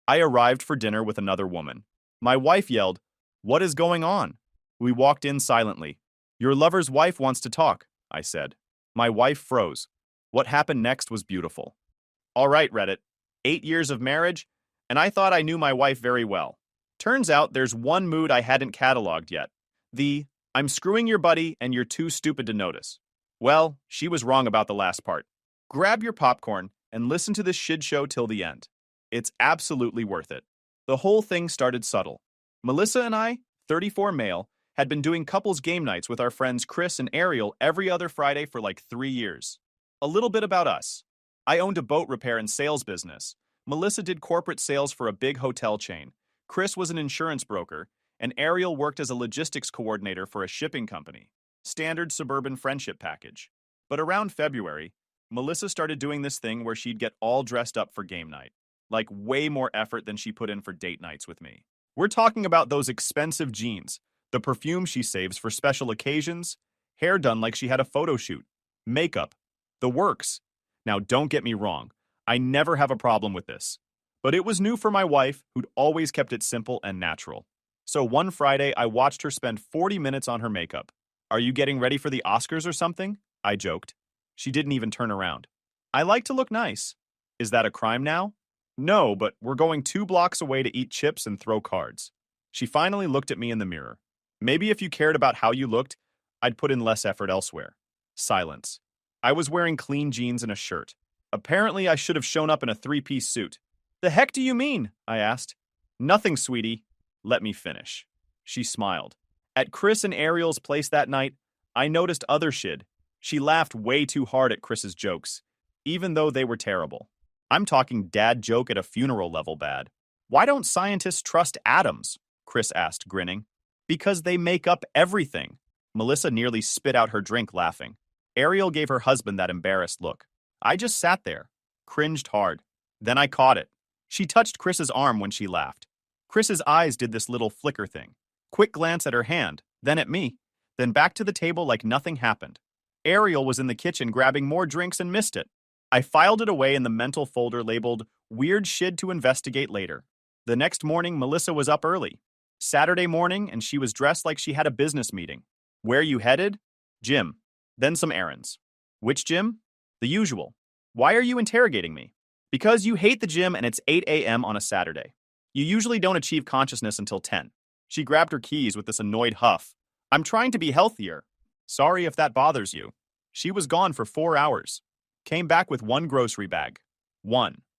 I arrived for dinner with another woman. My wife yelled, "What is going on?" We walked in silently. "Your lover's wife wants to talk," I said. My wife froze. What happened next was beautiful. All right, Reddit. 8 years of marriage, and I thought I knew my wife very well. Turns out there's one mood I hadn't cataloged yet. The, "I'm screwing your buddy and you're too stupid to notice." Well, she was wrong about the last part. Grab your popcorn and listen to this shit show till the end. It's absolutely worth it. The whole thing started subtle. Melissa and I, 34 male, had been doing couples game nights with our friends Chris and Ariel every other Friday for like 3 years. A little bit about us. I owned a boat repair and sales business. Melissa did corporate sales for a big hotel chain. Chris was an insurance broker, and Ariel worked as a logistics coordinator for a shipping company. Standard suburban friendship package. But around February, Melissa started doing this thing where she'd get all dressed up for game night. Like way more effort than she put in for date nights with me. We're talking about those expensive jeans, the perfume she saves for special occasions, hair done like she had a photo shoot, makeup, the works. Now don't get me wrong, I never have a problem with this. But it was new for my wife, who'd always kept it simple and natural. So one Friday, I watched her spend 40 minutes on her makeup. "Are you getting ready for the Oscars or something?" I joked. She didn't even turn around. "I like to look nice." "Is that a crime now?" "No, but we're going 2 blocks away to eat chips and throw cards." She finally looked at me in the mirror. "Maybe if you cared about how you looked, I'd put in less effort elsewhere." Silence. I was wearing clean jeans and a shirt. Apparently, I should have shown up in a 3-piece suit. "The heck do you mean?" I asked. "Nothing, sweetie." Let me finish. She smiled. At Chris and Ariel's place that night, I noticed other shit. She laughed way too hard at Chris's jokes, even though they were terrible. I'm talking dad joke at a funeral level bad. "Why don't scientists trust atoms?" Chris asked, grinning. "Because they make up everything." Melissa nearly spit out her drink laughing. Ariel gave her husband that embarrassed look. I just sat there, cringed hard. Then I caught it. She touched Chris's arm when she laughed. Chris's eyes did this little flicker thing. Quick glance at her hand, then at me, then back to the table like nothing happened. Ariel was in the kitchen grabbing more drinks and missed it. I filed it away in the mental folder labeled "Weird Shit to Investigate Later." The next morning, Melissa was up early. Saturday morning, and she was dressed like she had a business meeting. "Where you headed?" "Gym. Then some errands." "Which gym?" "The usual." "Why are you interrogating me?" "Because you hate the gym and it's 8 a.m. on a Saturday. You usually don't achieve consciousness until 10. She grabbed her keys with this annoyed huff. "I'm trying to be healthier." "Sorry if that bothers you." She was gone for 4 hours. Came back with one grocery bag.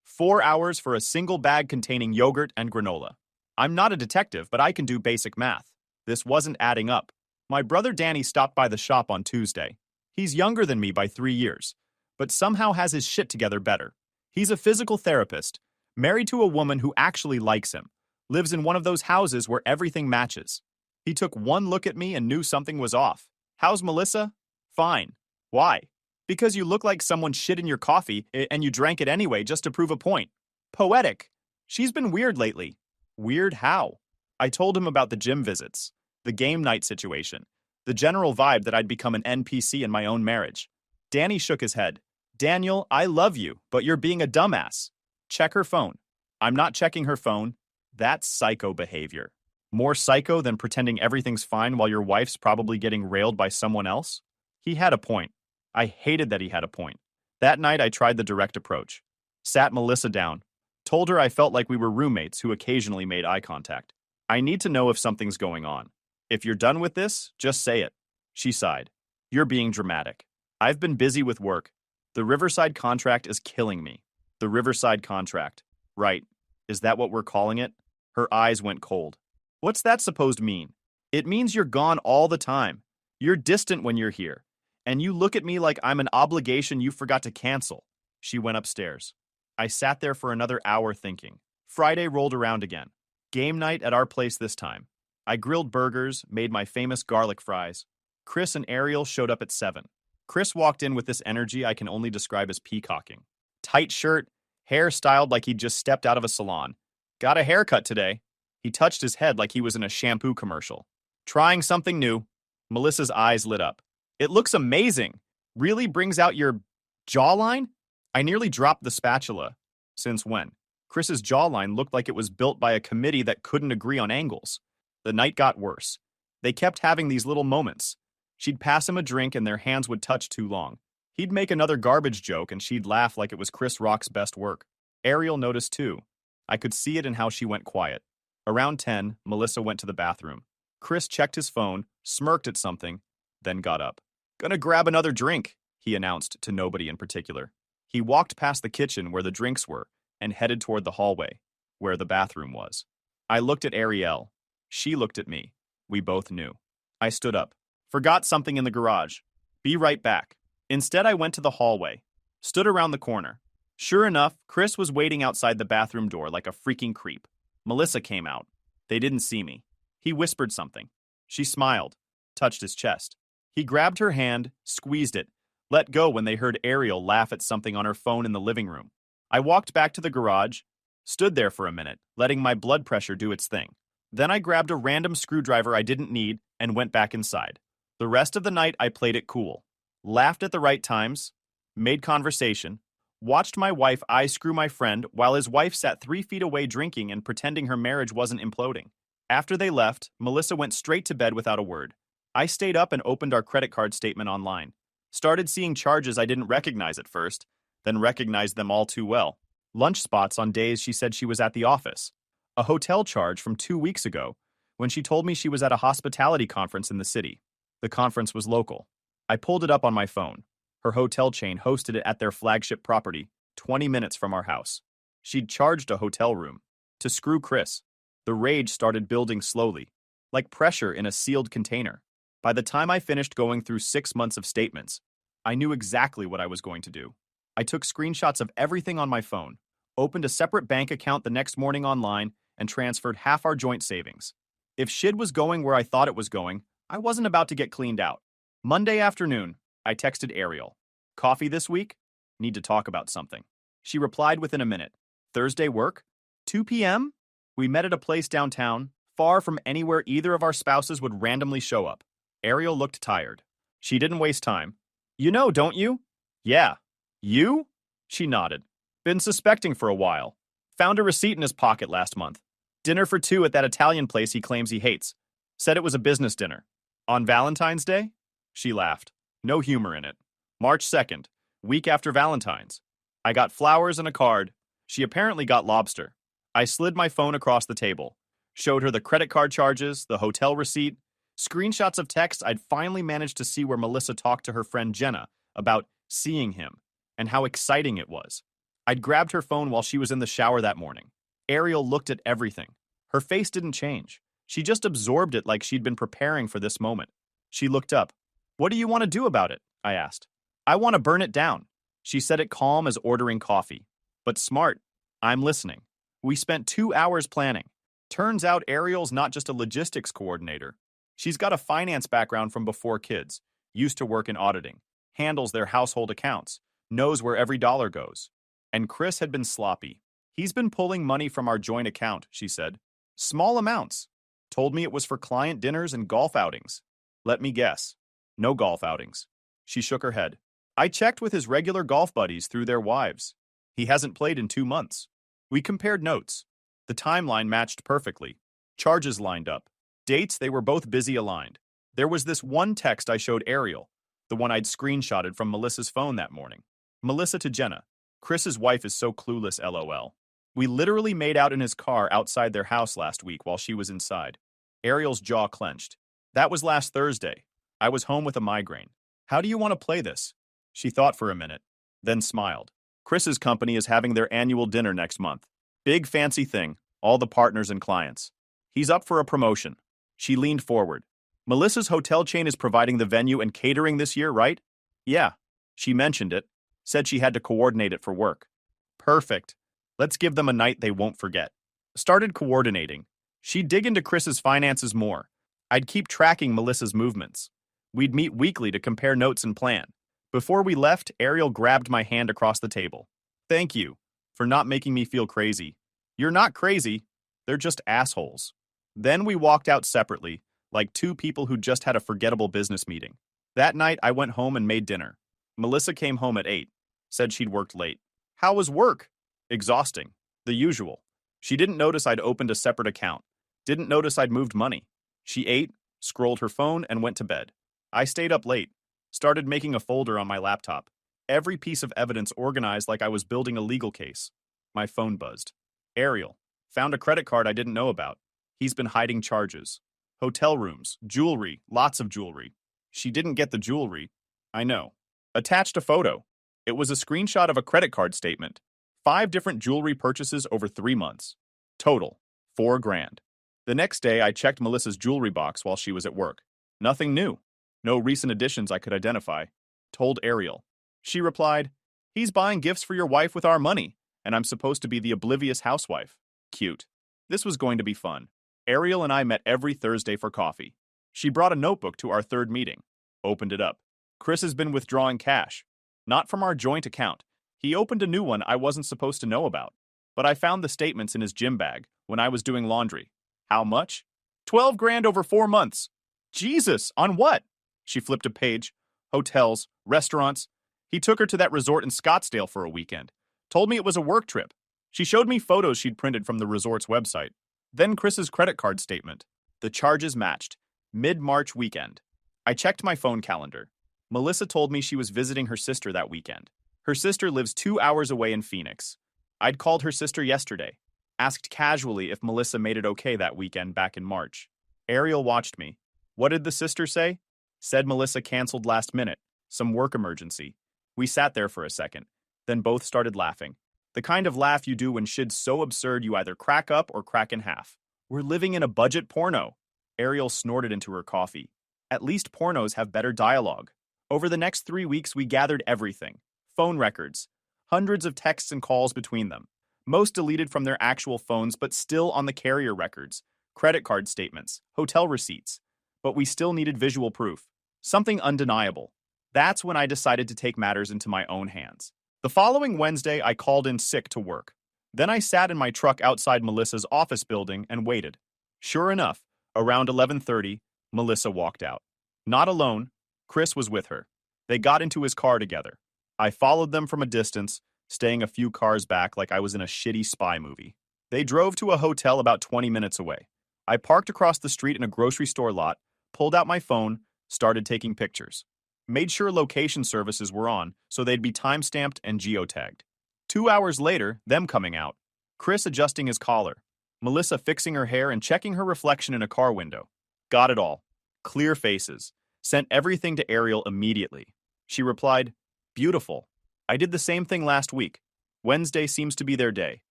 4 hours for a single bag containing yogurt and granola. I'm not a detective, but I can do basic math. This wasn't adding up. My brother Danny stopped by the shop on Tuesday. He's younger than me by 3 years, but somehow has his shit together better. He's a physical therapist, married to a woman who actually likes him, lives in one of those houses where everything matches. He took one look at me and knew something was off. "How's Melissa?" "Fine." "Why?" "Because you look like someone shit in your coffee and you drank it anyway just to prove a point." "Poetic." "She's been weird lately." "Weird how?" I told him about the gym visits, the game night situation, the general vibe that I'd become an NPC in my own marriage. Danny shook his head. "Daniel, I love you, but you're being a dumbass." "Check her phone." "I'm not checking her phone." That's psycho behavior. More psycho than pretending everything's fine while your wife's probably getting railed by someone else? He had a point. I hated that he had a point. That night I tried the direct approach. Sat Melissa down. Told her I felt like we were roommates who occasionally made eye contact. "I need to know if something's going on. If you're done with this, just say it." She sighed. "You're being dramatic. I've been busy with work. The Riverside contract is killing me." "The Riverside contract. Right. Is that what we're calling it?" Her eyes went cold. "What's that supposed to mean?" "It means you're gone all the time. You're distant when you're here. And you look at me like I'm an obligation you forgot to cancel." She went upstairs. I sat there for another hour thinking. Friday rolled around again. Game night at our place this time. I grilled burgers, made my famous garlic fries. Chris and Ariel showed up at 7. Chris walked in with this energy I can only describe as peacocking. Tight shirt, hair styled like he'd just stepped out of a salon. "Got a haircut today." He touched his head like he was in a shampoo commercial. "Trying something new." Melissa's eyes lit up. "It looks amazing. Really brings out your jawline?" I nearly dropped the spatula. "Since when?" Chris's jawline looked like it was built by a committee that couldn't agree on angles. The night got worse. They kept having these little moments. She'd pass him a drink and their hands would touch too long. He'd make another garbage joke and she'd laugh like it was Chris Rock's best work. Ariel noticed too. I could see it in how she went quiet. Around 10, Melissa went to the bathroom. Chris checked his phone, smirked at something, then got up. "Gonna grab another drink," he announced to nobody in particular. He walked past the kitchen where the drinks were and headed toward the hallway, where the bathroom was. I looked at Ariel. She looked at me. We both knew. I stood up. "Forgot something in the garage. Be right back." Instead, I went to the hallway, stood around the corner. Sure enough, Chris was waiting outside the bathroom door like a freaking creep. Melissa came out. They didn't see me. He whispered something. She smiled, touched his chest. He grabbed her hand, squeezed it, let go when they heard Ariel laugh at something on her phone in the living room. I walked back to the garage, stood there for a minute, letting my blood pressure do its thing. Then I grabbed a random screwdriver I didn't need and went back inside. The rest of the night I played it cool, laughed at the right times, made conversation, watched my wife eye screw my friend while his wife sat 3 feet away drinking and pretending her marriage wasn't imploding. After they left, Melissa went straight to bed without a word. I stayed up and opened our credit card statement online. Started seeing charges I didn't recognize at first, then recognized them all too well. Lunch spots on days she said she was at the office. A hotel charge from 2 weeks ago, when she told me she was at a hospitality conference in the city. The conference was local. I pulled it up on my phone. Her hotel chain hosted it at their flagship property, 20 minutes from our house. She'd charged a hotel room. To screw Chris. The rage started building slowly, like pressure in a sealed container. By the time I finished going through 6 months of statements, I knew exactly what I was going to do. I took screenshots of everything on my phone, opened a separate bank account the next morning online, and transferred half our joint savings. If shit was going where I thought it was going, I wasn't about to get cleaned out. Monday afternoon, I texted Ariel. "Coffee this week? Need to talk about something." She replied within a minute. "Thursday work? 2 p.m.? We met at a place downtown, far from anywhere either of our spouses would randomly show up." Ariel looked tired. She didn't waste time. "You know, don't you?" "Yeah." "You?" She nodded. "Been suspecting for a while. Found a receipt in his pocket last month. Dinner for 2 at that Italian place he claims he hates. Said it was a business dinner. On Valentine's Day?" She laughed. No humor in it. "March 2nd, week after Valentine's. I got flowers and a card. She apparently got lobster." I slid my phone across the table, showed her the credit card charges, the hotel receipt, screenshots of texts I'd finally managed to see where Melissa talked to her friend Jenna about seeing him and how exciting it was. I'd grabbed her phone while she was in the shower that morning. Ariel looked at everything. Her face didn't change. She just absorbed it like she'd been preparing for this moment. She looked up. "What do you want to do about it?" I asked. "I want to burn it down." She said it calm as ordering coffee. But smart. I'm listening. We spent 2 hours planning. Turns out Ariel's not just a logistics coordinator. She's got a finance background from before kids, used to work in auditing, handles their household accounts, knows where every dollar goes. And Chris had been sloppy. "He's been pulling money from our joint account," she said. "Small amounts. Told me it was for client dinners and golf outings. Let me guess. No golf outings." She shook her head. "I checked with his regular golf buddies through their wives. He hasn't played in 2 months. We compared notes. The timeline matched perfectly. Charges lined up. Dates, they were both busy aligned. There was this one text I showed Ariel, the one I'd screenshotted from Melissa's phone that morning. Melissa to Jenna. Chris's wife is so clueless, LOL. We literally made out in his car outside their house last week while she was inside. Ariel's jaw clenched. That was last Thursday. I was home with a migraine. How do you want to play this? She thought for a minute, then smiled. Chris's company is having their annual dinner next month. Big fancy thing, all the partners and clients. He's up for a promotion. She leaned forward. Melissa's hotel chain is providing the venue and catering this year, right? Yeah. She mentioned it. Said she had to coordinate it for work. Perfect. Let's give them a night they won't forget. Started coordinating. She'd dig into Chris's finances more. I'd keep tracking Melissa's movements. We'd meet weekly to compare notes and plan. Before we left, Ariel grabbed my hand across the table. Thank you for not making me feel crazy. You're not crazy. They're just assholes. Then we walked out separately, like 2 people who just had a forgettable business meeting. That night, I went home and made dinner. Melissa came home at 8, said she'd worked late. How was work? Exhausting. The usual. She didn't notice I'd opened a separate account. Didn't notice I'd moved money. She ate, scrolled her phone, and went to bed. I stayed up late. Started making a folder on my laptop. Every piece of evidence organized like I was building a legal case. My phone buzzed. Ariel. Found a credit card I didn't know about. He's been hiding charges. Hotel rooms, jewelry, lots of jewelry. She didn't get the jewelry. I know. Attached a photo. It was a screenshot of a credit card statement. 5 different jewelry purchases over 3 months. Total, $4,000. The next day, I checked Melissa's jewelry box while she was at work. Nothing new. No recent additions I could identify. Told Ariel. She replied, "He's buying gifts for your wife with our money, and I'm supposed to be the oblivious housewife." Cute. This was going to be fun. Ariel and I met every Thursday for coffee. She brought a notebook to our third meeting. Opened it up. Chris has been withdrawing cash. Not from our joint account. He opened a new one I wasn't supposed to know about. But I found the statements in his gym bag when I was doing laundry. How much? $12,000 over 4 months. Jesus, on what? She flipped a page. Hotels, restaurants. He took her to that resort in Scottsdale for a weekend. Told me it was a work trip. She showed me photos she'd printed from the resort's website. Then Chris's credit card statement. The charges matched. Mid-March weekend. I checked my phone calendar. Melissa told me she was visiting her sister that weekend. Her sister lives 2 hours away in Phoenix. I'd called her sister yesterday. Asked casually if Melissa made it okay that weekend back in March. Ariel watched me. What did the sister say? Said Melissa canceled last minute. Some work emergency. We sat there for a second. Then both started laughing. The kind of laugh you do when shit's so absurd you either crack up or crack in half. We're living in a budget porno. Ariel snorted into her coffee. At least pornos have better dialogue. Over the next 3 weeks, we gathered everything. Phone records. Hundreds of texts and calls between them. Most deleted from their actual phones, but still on the carrier records. Credit card statements. Hotel receipts. But we still needed visual proof. Something undeniable. That's when I decided to take matters into my own hands. The following Wednesday, I called in sick to work. Then I sat in my truck outside Melissa's office building and waited. Sure enough, around 11:30, Melissa walked out. Not alone, Chris was with her. They got into his car together. I followed them from a distance, staying a few cars back like I was in a shitty spy movie. They drove to a hotel about 20 minutes away. I parked across the street in a grocery store lot, pulled out my phone, started taking pictures. Made sure location services were on so they'd be time-stamped and geotagged. 2 hours later, them coming out. Chris adjusting his collar. Melissa fixing her hair and checking her reflection in a car window. Got it all. Clear faces. Sent everything to Ariel immediately. She replied, "Beautiful. I did the same thing last week. Wednesday seems to be their day.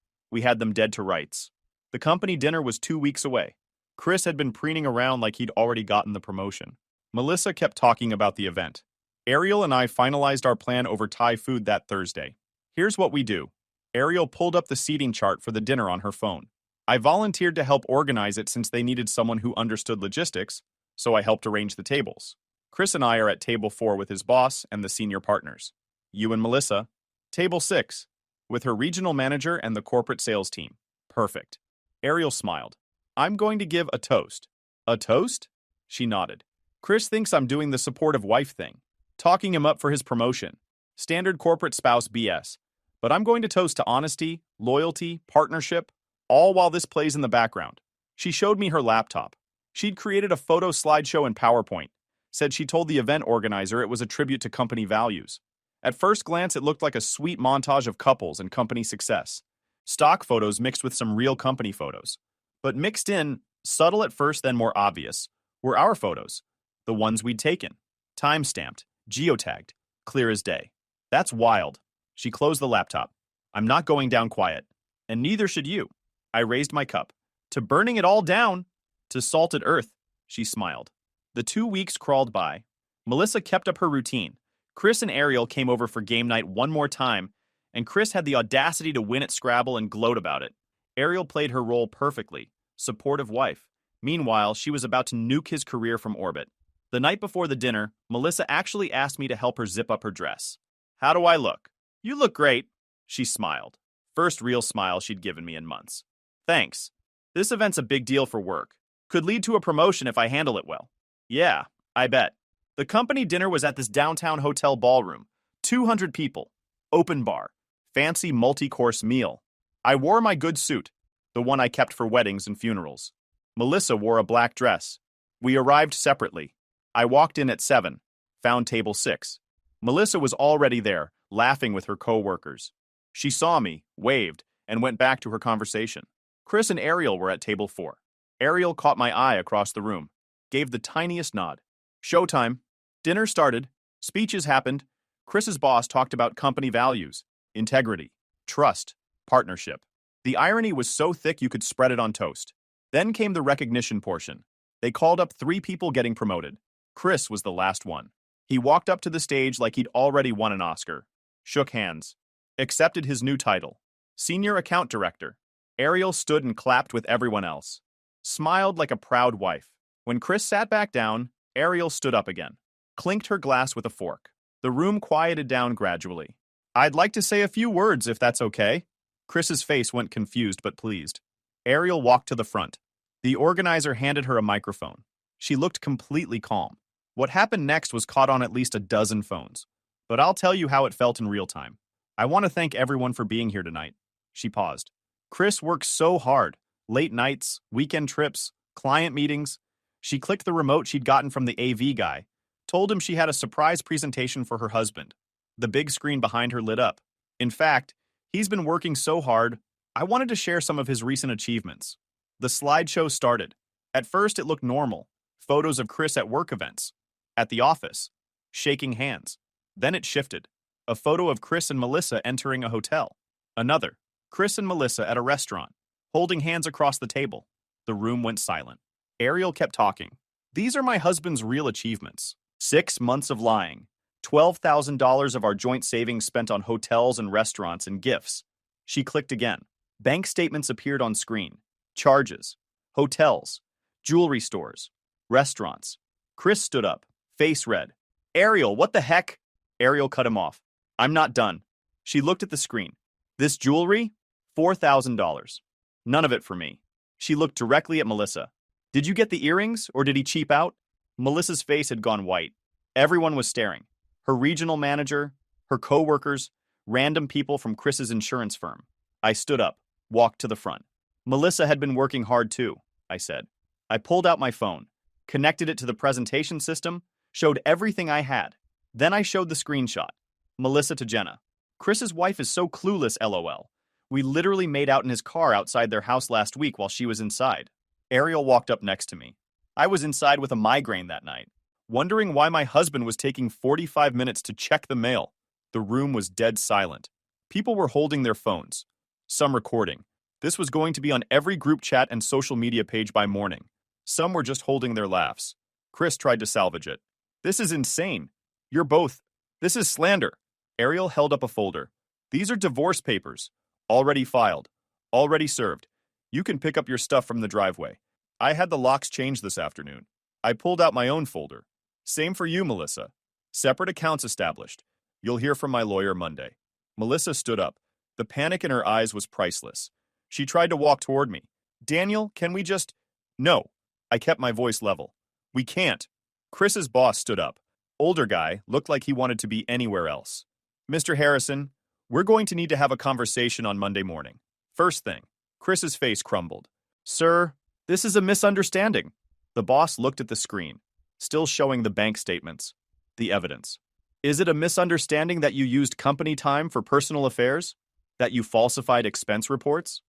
We had them dead to rights." The company dinner was 2 weeks away. Chris had been preening around like he'd already gotten the promotion. Melissa kept talking about the event. Ariel and I finalized our plan over Thai food that Thursday. Here's what we do. Ariel pulled up the seating chart for the dinner on her phone. I volunteered to help organize it since they needed someone who understood logistics, so I helped arrange the tables. Chris and I are at table 4 with his boss and the senior partners. You and Melissa. Table 6, with her regional manager and the corporate sales team. Perfect. Ariel smiled. I'm going to give a toast. A toast? She nodded. Chris thinks I'm doing the supportive wife thing, talking him up for his promotion. Standard corporate spouse BS. But I'm going to toast to honesty, loyalty, partnership, all while this plays in the background. She showed me her laptop. She'd created a photo slideshow in PowerPoint. Said she told the event organizer it was a tribute to company values. At first glance, it looked like a sweet montage of couples and company success. Stock photos mixed with some real company photos. But mixed in, subtle at first then more obvious, were our photos. The ones we'd taken. Time-stamped, geotagged, clear as day. That's wild. She closed the laptop. I'm not going down quiet. And neither should you. I raised my cup. To burning it all down. To salted earth. She smiled. The 2 weeks crawled by. Melissa kept up her routine. Chris and Ariel came over for game night one more time, and Chris had the audacity to win at Scrabble and gloat about it. Ariel played her role perfectly. Supportive wife. Meanwhile, she was about to nuke his career from orbit. The night before the dinner, Melissa actually asked me to help her zip up her dress. How do I look? You look great. She smiled. First real smile she'd given me in months. Thanks. This event's a big deal for work. Could lead to a promotion if I handle it well. Yeah, I bet. The company dinner was at this downtown hotel ballroom. 200 people. Open bar. Fancy multi-course meal. I wore my good suit, the one I kept for weddings and funerals. Melissa wore a black dress. We arrived separately. I walked in at 7, found table 6. Melissa was already there, laughing with her co-workers. She saw me, waved, and went back to her conversation. Chris and Ariel were at table 4. Ariel caught my eye across the room, gave the tiniest nod. Showtime. Dinner started. Speeches happened. Chris's boss talked about company values, integrity, trust, partnership. The irony was so thick you could spread it on toast. Then came the recognition portion. They called up 3 people getting promoted. Chris was the last one. He walked up to the stage like he'd already won an Oscar, shook hands, accepted his new title, Senior Account Director. Ariel stood and clapped with everyone else, smiled like a proud wife. When Chris sat back down, Ariel stood up again, clinked her glass with a fork. The room quieted down gradually. I'd like to say a few words if that's okay. Chris's face went confused but pleased. Ariel walked to the front. The organizer handed her a microphone. She looked completely calm. What happened next was caught on at least a dozen phones. But I'll tell you how it felt in real time. I want to thank everyone for being here tonight. She paused. Chris worked so hard. Late nights, weekend trips, client meetings. She clicked the remote she'd gotten from the AV guy, told him she had a surprise presentation for her husband. The big screen behind her lit up. In fact, he's been working so hard, I wanted to share some of his recent achievements. The slideshow started. At first, it looked normal. Photos of Chris at work events, at the office, shaking hands. Then it shifted. A photo of Chris and Melissa entering a hotel. Another, Chris and Melissa at a restaurant, holding hands across the table. The room went silent. Ariel kept talking. These are my husband's real achievements. 6 months of lying. $12,000 of our joint savings spent on hotels and restaurants and gifts. She clicked again. Bank statements appeared on screen. Charges. Hotels. Jewelry stores. Restaurants. Chris stood up, face red. Ariel, what the heck? Ariel cut him off. I'm not done. She looked at the screen. This jewelry? $4,000. None of it for me. She looked directly at Melissa. Did you get the earrings, or did he cheap out? Melissa's face had gone white. Everyone was staring. Her regional manager, her co-workers, random people from Chris's insurance firm. I stood up, walked to the front. Melissa had been working hard too, I said. I pulled out my phone, connected it to the presentation system, showed everything I had. Then I showed the screenshot. Melissa to Jenna. Chris's wife is so clueless, LOL. We literally made out in his car outside their house last week while she was inside. Ariel walked up next to me. I was inside with a migraine that night, wondering why my husband was taking 45 minutes to check the mail. The room was dead silent. People were holding their phones, some recording. This was going to be on every group chat and social media page by morning. Some were just holding their laughs. Chris tried to salvage it. This is insane. You're both. This is slander. Ariel held up a folder. These are divorce papers. Already filed. Already served. You can pick up your stuff from the driveway. I had the locks changed this afternoon. I pulled out my own folder. Same for you, Melissa. Separate accounts established. You'll hear from my lawyer Monday. Melissa stood up. The panic in her eyes was priceless. She tried to walk toward me. Daniel, can we just... No. I kept my voice level. We can't. Chris's boss stood up. Older guy, looked like he wanted to be anywhere else. Mr. Harrison, we're going to need to have a conversation on Monday morning. First thing. Chris's face crumbled. Sir, this is a misunderstanding. The boss looked at the screen, still showing the bank statements, the evidence. Is it a misunderstanding that you used company time for personal affairs? That you falsified expense reports?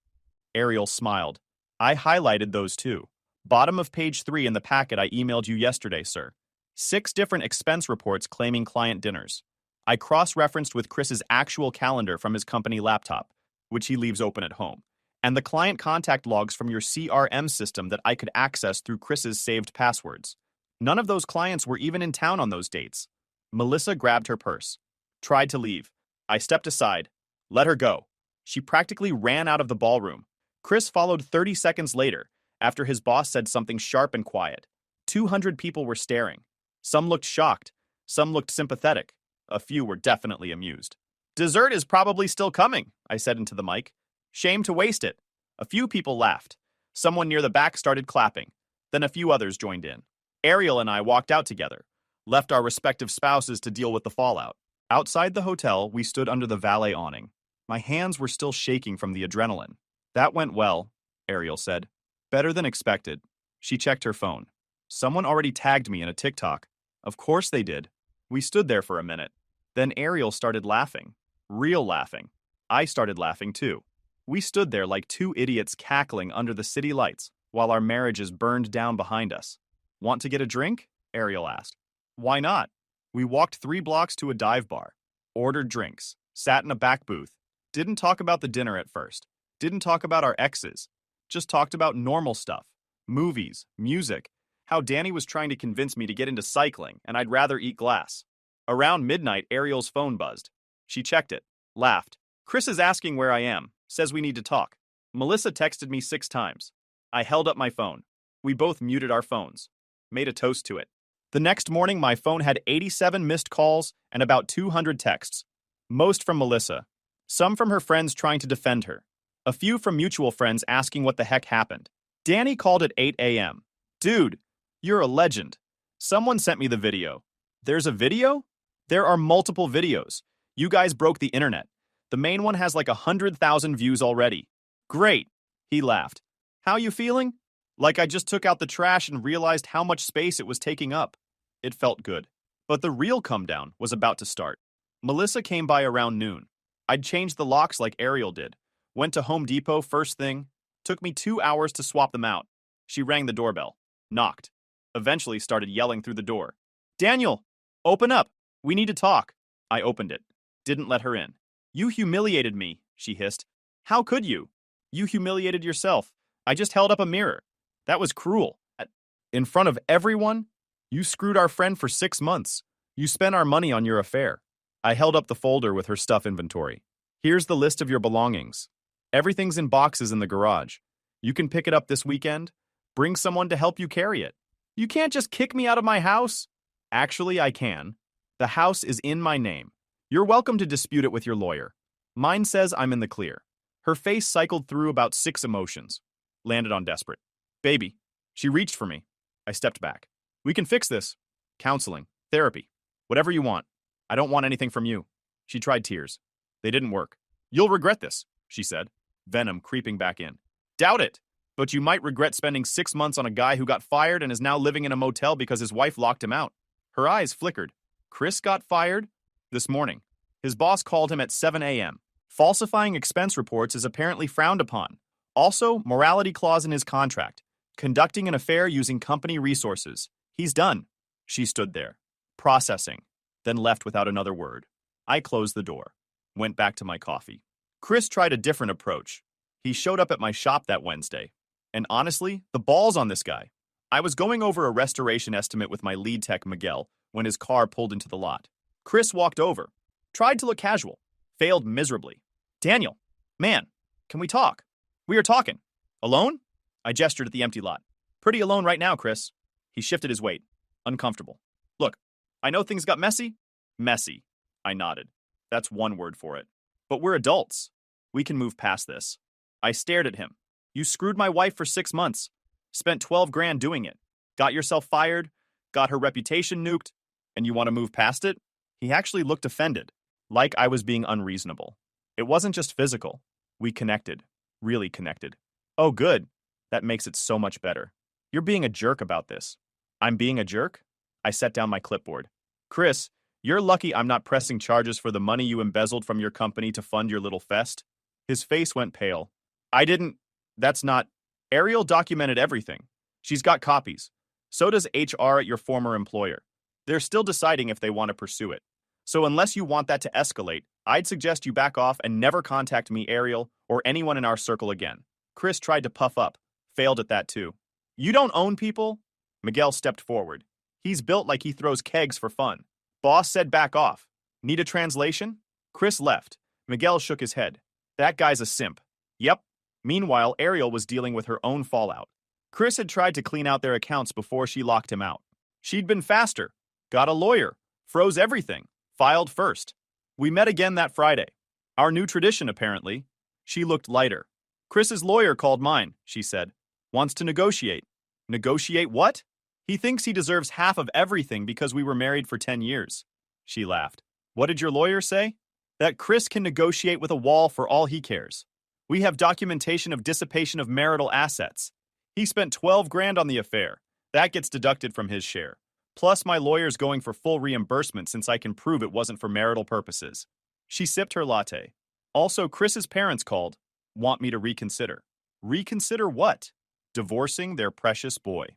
Ariel smiled. I highlighted those too. Bottom of page 3 in the packet I emailed you yesterday, sir. 6 different expense reports claiming client dinners. I cross-referenced with Chris's actual calendar from his company laptop, which he leaves open at home, and the client contact logs from your CRM system that I could access through Chris's saved passwords. None of those clients were even in town on those dates. Melissa grabbed her purse, tried to leave. I stepped aside, let her go. She practically ran out of the ballroom. Chris followed 30 seconds later, after his boss said something sharp and quiet. 200 people were staring. Some looked shocked, some looked sympathetic. A few were definitely amused. Dessert is probably still coming, I said into the mic. Shame to waste it. A few people laughed. Someone near the back started clapping. Then a few others joined in. Ariel and I walked out together, left our respective spouses to deal with the fallout. Outside the hotel, we stood under the valet awning. My hands were still shaking from the adrenaline. That went well, Ariel said. Better than expected. She checked her phone. Someone already tagged me in a TikTok. Of course they did. We stood there for a minute. Then Ariel started laughing. Real laughing. I started laughing too. We stood there like two idiots cackling under the city lights while our marriages burned down behind us. Want to get a drink? Ariel asked. Why not? We walked 3 blocks to a dive bar, ordered drinks, sat in a back booth, didn't talk about the dinner at first, didn't talk about our exes, just talked about normal stuff, movies, music, how Danny was trying to convince me to get into cycling and I'd rather eat glass. Around midnight, Ariel's phone buzzed. She checked it, laughed. Chris is asking where I am, says we need to talk. Melissa texted me 6 times. I held up my phone. We both muted our phones. Made a toast to it. The next morning, my phone had 87 missed calls and about 200 texts. Most from Melissa. Some from her friends trying to defend her. A few from mutual friends asking what the heck happened. Danny called at 8 a.m. Dude, you're a legend. Someone sent me the video. There's a video? There are multiple videos. You guys broke the internet. The main one has like 100,000 views already. Great. He laughed. How you feeling? Like I just took out the trash and realized how much space it was taking up. It felt good. But the real come down was about to start. Melissa came by around noon. I'd changed the locks like Ariel did. Went to Home Depot first thing. Took me 2 hours to swap them out. She rang the doorbell. Knocked. Eventually started yelling through the door. Daniel, open up. We need to talk. I opened it. Didn't let her in. You humiliated me, she hissed. How could you? You humiliated yourself. I just held up a mirror. That was cruel. In front of everyone? You screwed our friend for 6 months. You spent our money on your affair. I held up the folder with her stuff inventory. Here's the list of your belongings. Everything's in boxes in the garage. You can pick it up this weekend. Bring someone to help you carry it. You can't just kick me out of my house. Actually, I can. The house is in my name. You're welcome to dispute it with your lawyer. Mine says I'm in the clear. Her face cycled through about 6 emotions. Landed on desperate. Baby. She reached for me. I stepped back. We can fix this. Counseling. Therapy. Whatever you want. I don't want anything from you. She tried tears. They didn't work. You'll regret this, she said, venom creeping back in. Doubt it. But you might regret spending 6 months on a guy who got fired and is now living in a motel because his wife locked him out. Her eyes flickered. Chris got fired? This morning. His boss called him at 7 a.m. Falsifying expense reports is apparently frowned upon. Also, morality clause in his contract. Conducting an affair using company resources. He's done. She stood there, processing, then left without another word. I closed the door, went back to my coffee. Chris tried a different approach. He showed up at my shop that Wednesday. And honestly, the ball's on this guy. I was going over a restoration estimate with my lead tech, Miguel, when his car pulled into the lot. Chris walked over, tried to look casual, failed miserably. Daniel, man, can we talk? We are talking. Alone? I gestured at the empty lot. Pretty alone right now, Chris. He shifted his weight. Uncomfortable. Look, I know things got messy. Messy. I nodded. That's one word for it. But we're adults. We can move past this. I stared at him. You screwed my wife for 6 months. Spent 12 grand doing it. Got yourself fired. Got her reputation nuked. And you want to move past it? He actually looked offended. Like I was being unreasonable. It wasn't just physical. We connected. Really connected. Oh, good. That makes it so much better. You're being a jerk about this. I'm being a jerk? I set down my clipboard. Chris, you're lucky I'm not pressing charges for the money you embezzled from your company to fund your little fest. His face went pale. I didn't. That's not. Ariel documented everything. She's got copies. So does HR at your former employer. They're still deciding if they want to pursue it. So unless you want that to escalate, I'd suggest you back off and never contact me, Ariel, or anyone in our circle again. Chris tried to puff up. Failed at that too. You don't own people? Miguel stepped forward. He's built like he throws kegs for fun. Boss said back off. Need a translation? Chris left. Miguel shook his head. That guy's a simp. Yep. Meanwhile, Ariel was dealing with her own fallout. Chris had tried to clean out their accounts before she locked him out. She'd been faster. Got a lawyer. Froze everything. Filed first. We met again that Friday. Our new tradition, apparently. She looked lighter. Chris's lawyer called mine, she said. Wants to negotiate. Negotiate what? He thinks he deserves half of everything because we were married for 10 years. She laughed. What did your lawyer say? that Chris can negotiate with a wall for all he cares. We have documentation of dissipation of marital assets. He spent 12 grand on the affair. That gets deducted from his share. Plus, my lawyer's going for full reimbursement since I can prove it wasn't for marital purposes. She sipped her latte. Also, Chris's parents called. Want me to reconsider. Reconsider what? Divorcing their precious boy.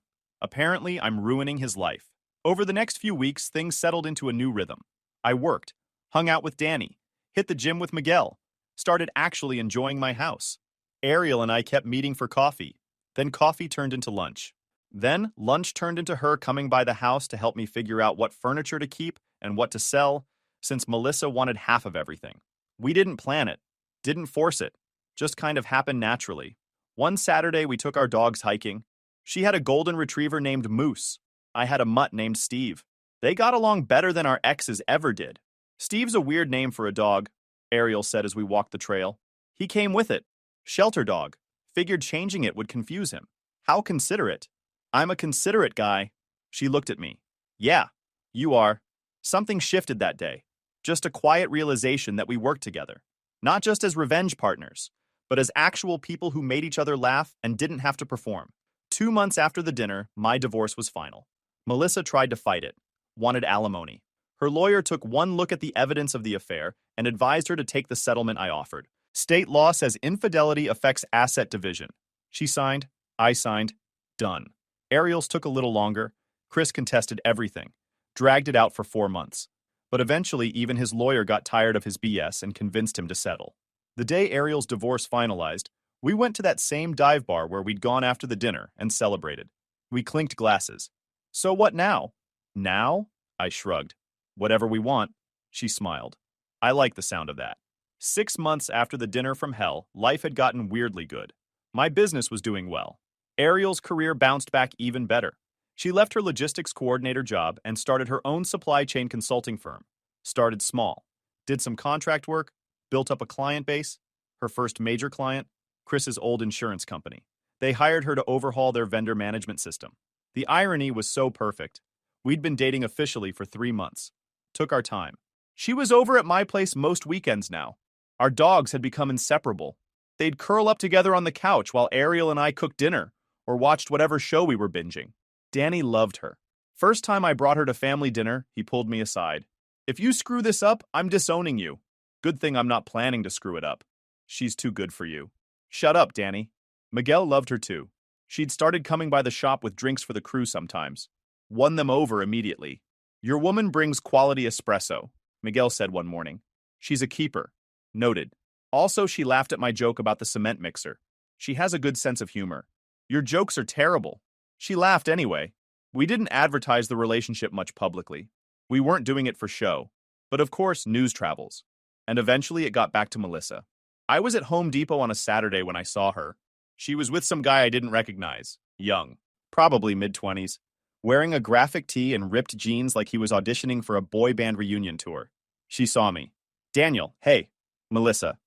Apparently, I'm ruining his life. Over the next few weeks, things settled into a new rhythm. I worked, hung out with Danny, hit the gym with Miguel, started actually enjoying my house. Ariel and I kept meeting for coffee. Then coffee turned into lunch. Then lunch turned into her coming by the house to help me figure out what furniture to keep and what to sell, since Melissa wanted half of everything. We didn't plan it, didn't force it, just kind of happened naturally. One Saturday, we took our dogs hiking. She had a golden retriever named Moose. I had a mutt named Steve. They got along better than our exes ever did. Steve's a weird name for a dog, Ariel said as we walked the trail. He came with it. Shelter dog. Figured changing it would confuse him. How considerate. I'm a considerate guy. She looked at me. Yeah, you are. Something shifted that day. Just a quiet realization that we worked together. Not just as revenge partners, but as actual people who made each other laugh and didn't have to perform. 2 months after the dinner, my divorce was final. Melissa tried to fight it, wanted alimony. Her lawyer took one look at the evidence of the affair and advised her to take the settlement I offered. State law says infidelity affects asset division. She signed, I signed, done. Ariel's took a little longer. Chris contested everything, dragged it out for 4 months. But eventually, even his lawyer got tired of his BS and convinced him to settle. The day Ariel's divorce finalized, we went to that same dive bar where we'd gone after the dinner and celebrated. We clinked glasses. So what now? Now? I shrugged. Whatever we want. She smiled. I like the sound of that. 6 months after the dinner from hell, life had gotten weirdly good. My business was doing well. Ariel's career bounced back even better. She left her logistics coordinator job and started her own supply chain consulting firm. Started small. Did some contract work, built up a client base. Her first major client, Chris's old insurance company. They hired her to overhaul their vendor management system. The irony was so perfect. We'd been dating officially for 3 months. Took our time. She was over at my place most weekends now. Our dogs had become inseparable. They'd curl up together on the couch while Ariel and I cooked dinner or watched whatever show we were binging. Danny loved her. First time I brought her to family dinner, he pulled me aside. If you screw this up, I'm disowning you. Good thing I'm not planning to screw it up. She's too good for you. Shut up, Danny. Miguel loved her too. She'd started coming by the shop with drinks for the crew sometimes. Won them over immediately. Your woman brings quality espresso, Miguel said one morning. She's a keeper. Noted. Also, she laughed at my joke about the cement mixer. She has a good sense of humor. Your jokes are terrible. She laughed anyway. We didn't advertise the relationship much publicly. We weren't doing it for show. But of course, news travels. And eventually it got back to Melissa. I was at Home Depot on a Saturday when I saw her. She was with some guy I didn't recognize. Young. Probably mid-20s. Wearing a graphic tee and ripped jeans like he was auditioning for a boy band reunion tour. She saw me. Daniel, hey. Melissa.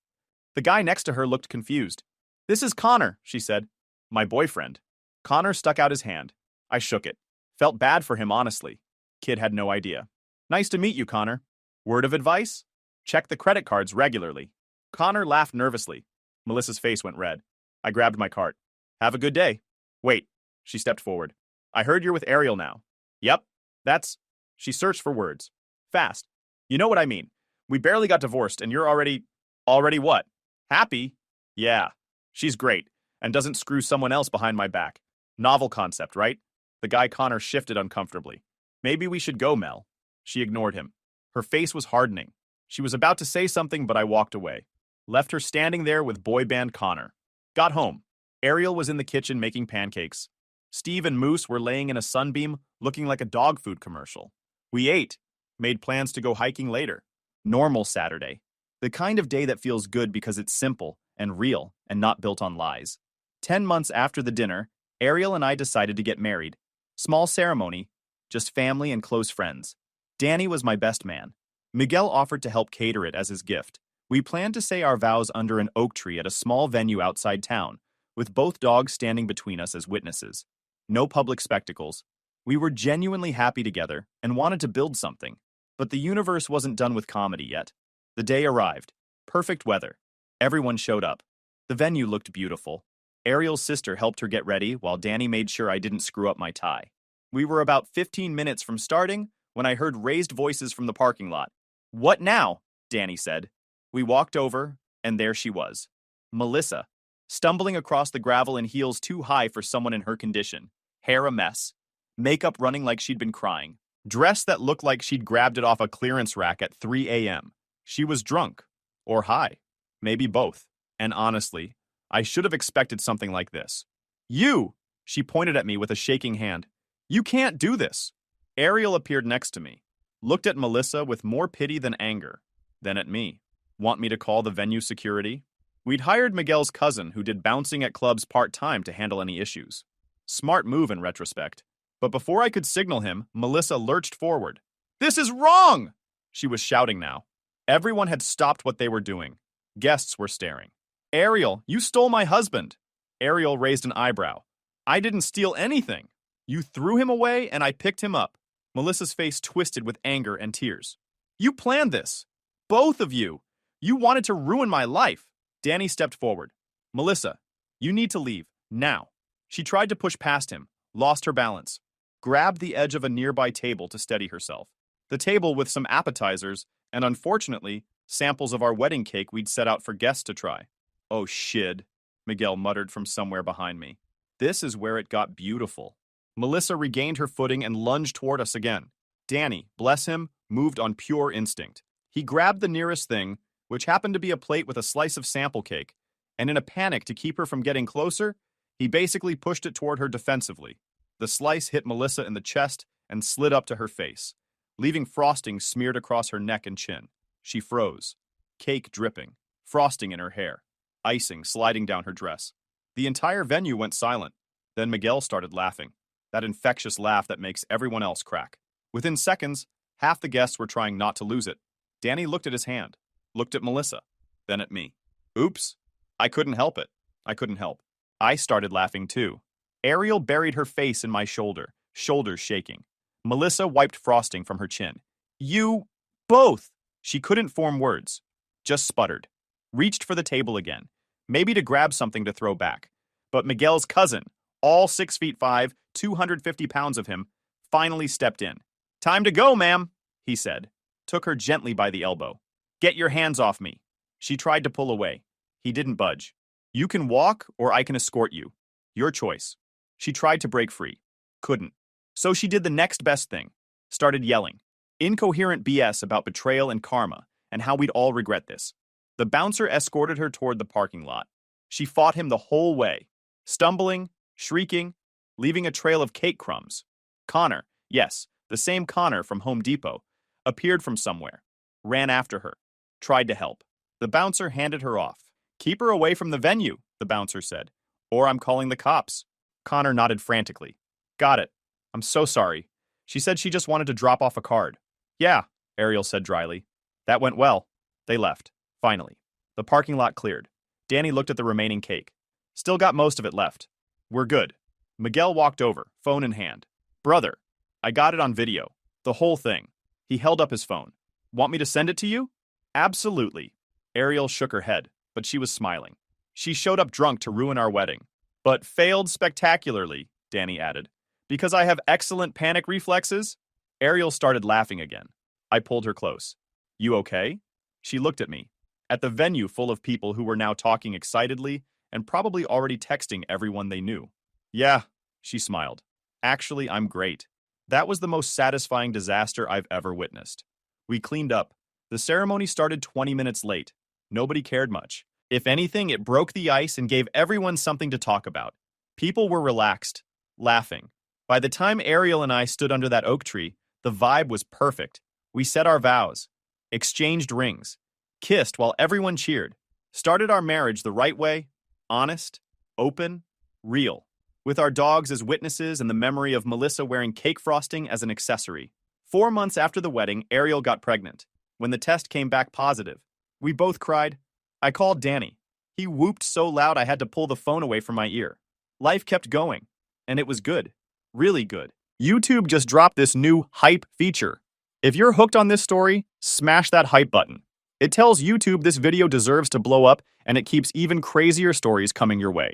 The guy next to her looked confused. This is Connor, she said. My boyfriend. Connor stuck out his hand. I shook it. Felt bad for him, honestly. Kid had no idea. Nice to meet you, Connor. Word of advice? Check the credit cards regularly. Connor laughed nervously. Melissa's face went red. I grabbed my cart. Have a good day. Wait. She stepped forward. I heard you're with Ariel now. Yep. That's... She searched for words. Fast. You know what I mean. We barely got divorced and you're already... Already what? Happy? Yeah. She's great. And doesn't screw someone else behind my back. Novel concept, right? The guy Connor shifted uncomfortably. Maybe we should go, Mel. She ignored him. Her face was hardening. She was about to say something, but I walked away. Left her standing there with boy band Connor. Got home. Ariel was in the kitchen making pancakes. Steve and Moose were laying in a sunbeam, looking like a dog food commercial. We ate. Made plans to go hiking later. Normal Saturday. The kind of day that feels good because it's simple and real and not built on lies. 10 months after the dinner, Ariel and I decided to get married. Small ceremony, just family and close friends. Danny was my best man. Miguel offered to help cater it as his gift. We planned to say our vows under an oak tree at a small venue outside town, with both dogs standing between us as witnesses. No public spectacles. We were genuinely happy together and wanted to build something. But the universe wasn't done with comedy yet. The day arrived. Perfect weather. Everyone showed up. The venue looked beautiful. Ariel's sister helped her get ready while Danny made sure I didn't screw up my tie. We were about 15 minutes from starting when I heard raised voices from the parking lot. "What now?" Danny said. We walked over, and there she was. Melissa, stumbling across the gravel in heels too high for someone in her condition. Hair a mess. Makeup running like she'd been crying. Dress that looked like she'd grabbed it off a clearance rack at 3 a.m. She was drunk. Or high. Maybe both. And honestly, I should have expected something like this. "You!" She pointed at me with a shaking hand. "You can't do this." Ariel appeared next to me. Looked at Melissa with more pity than anger. Then at me. "Want me to call the venue security?" We'd hired Miguel's cousin who did bouncing at clubs part-time to handle any issues. Smart move in retrospect. But before I could signal him, Melissa lurched forward. "This is wrong!" She was shouting now. Everyone had stopped what they were doing. Guests were staring. "Ariel, you stole my husband." Ariel raised an eyebrow. "I didn't steal anything. You threw him away and I picked him up." Melissa's face twisted with anger and tears. "You planned this. Both of you. You wanted to ruin my life." Danny stepped forward. "Melissa, you need to leave. Now." She tried to push past him, lost her balance, grabbed the edge of a nearby table to steady herself. The table with some appetizers and, unfortunately, samples of our wedding cake we'd set out for guests to try. "Oh, shit," Miguel muttered from somewhere behind me. This is where it got beautiful. Melissa regained her footing and lunged toward us again. Danny, bless him, moved on pure instinct. He grabbed the nearest thing, which happened to be a plate with a slice of sample cake, and in a panic to keep her from getting closer, he basically pushed it toward her defensively. The slice hit Melissa in the chest and slid up to her face, leaving frosting smeared across her neck and chin. She froze, cake dripping, frosting in her hair, icing sliding down her dress. The entire venue went silent. Then Miguel started laughing, that infectious laugh that makes everyone else crack. Within seconds, half the guests were trying not to lose it. Danny looked at his hand, looked at Melissa, then at me. Oops. I couldn't help it. I couldn't help. I started laughing too. Ariel buried her face in my shoulder, shoulders shaking. Melissa wiped frosting from her chin. "You both!" She couldn't form words, just sputtered. Reached for the table again, maybe to grab something to throw back. But Miguel's cousin, all 6'5", 250 pounds of him, finally stepped in. "Time to go, ma'am," he said, took her gently by the elbow. "Get your hands off me." She tried to pull away. He didn't budge. "You can walk or I can escort you. Your choice." She tried to break free. Couldn't. So she did the next best thing. Started yelling. Incoherent BS about betrayal and karma, and how we'd all regret this. The bouncer escorted her toward the parking lot. She fought him the whole way, stumbling, shrieking, leaving a trail of cake crumbs. Connor, yes, the same Connor from Home Depot, appeared from somewhere, ran after her, tried to help. The bouncer handed her off. "Keep her away from the venue," the bouncer said, "or I'm calling the cops." Connor nodded frantically. "Got it. I'm so sorry. She said she just wanted to drop off a card." "Yeah," Ariel said dryly. "That went well." They left, finally. The parking lot cleared. Danny looked at the remaining cake. "Still got most of it left. We're good." Miguel walked over, phone in hand. "Brother, I got it on video. The whole thing." He held up his phone. "Want me to send it to you?" "Absolutely." Ariel shook her head, but she was smiling. "She showed up drunk to ruin our wedding. But failed spectacularly," Danny added. "Because I have excellent panic reflexes?" Ariel started laughing again. I pulled her close. "You okay?" She looked at me. At the venue full of people who were now talking excitedly and probably already texting everyone they knew. "Yeah," she smiled. "Actually, I'm great." That was the most satisfying disaster I've ever witnessed. We cleaned up. The ceremony started 20 minutes late. Nobody cared much. If anything, it broke the ice and gave everyone something to talk about. People were relaxed, laughing. By the time Ariel and I stood under that oak tree, the vibe was perfect. We said our vows, exchanged rings, kissed while everyone cheered, started our marriage the right way, honest, open, real, with our dogs as witnesses and the memory of Melissa wearing cake frosting as an accessory. 4 months after the wedding, Ariel got pregnant. When the test came back positive, we both cried. I called Danny. He whooped so loud I had to pull the phone away from my ear. Life kept going, and it was good. Really good. YouTube just dropped this new hype feature. If you're hooked on this story, smash that hype button. It tells YouTube this video deserves to blow up, and it keeps even crazier stories coming your way.